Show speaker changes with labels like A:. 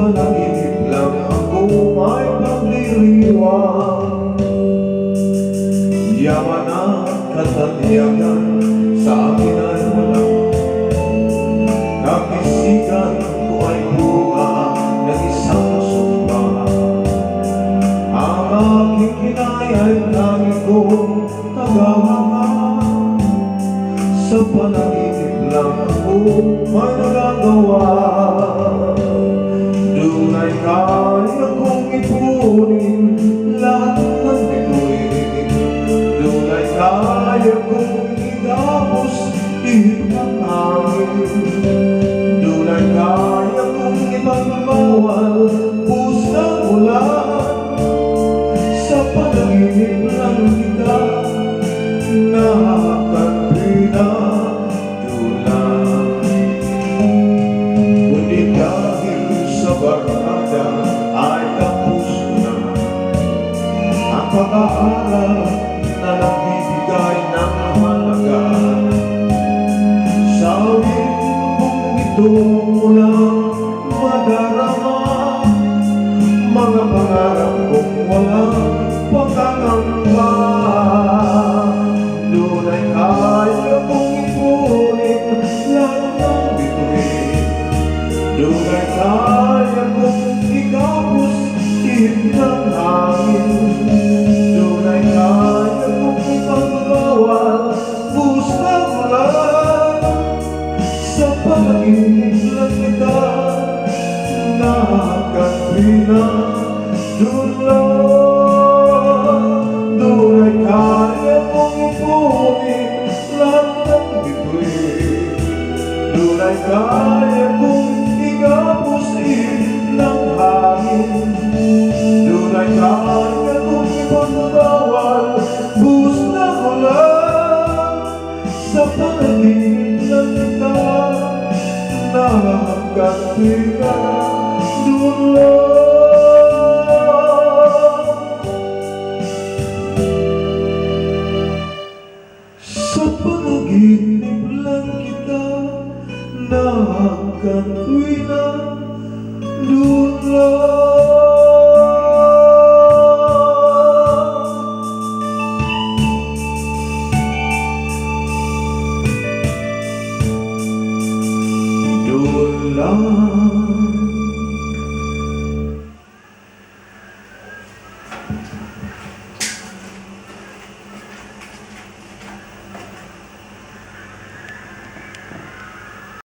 A: panaginip lang ako may pagdiriwang. Yaman at katanyagan sa akin ay wala. Nakisigan ko ay bunga ng isang sumpa. Ang aking kinay ay tanging kong tagahanga. Sa panaginip lang ako may nagagawa. Dunay kaya kong ipunin lahat ng bituin. Dunay kaya kong igapos ihip ng hangin. Dunay kaya kong ipagbawal buhos ng ulan. Sa panaginip lang kita nakakapina dulang. Ngunit dahil sa barkada ay tapos na ang pag-aaral na nagbibigay ng halaga. Sa limbong ito walang madarama, mga pangarap kong walang pagkakamba. Dunay kaya kong ipunin lahat ng bituin. Dunay kaya kong igapos ihip ng hangin. Dunay kaya kong ipagbawal buhos ng ulan. Sa panaginip lang kita nakakapina dulang. Dunay kaya kong ipunin lahat ng bituin. Dunay kaya kong igapos ihip ng hangin. Dunay kaya kong ipagbawal buhos ng ulan. Sa panaginip lang kita nakakapina dulang. Sa panaginip lang kita nakakapina dulang.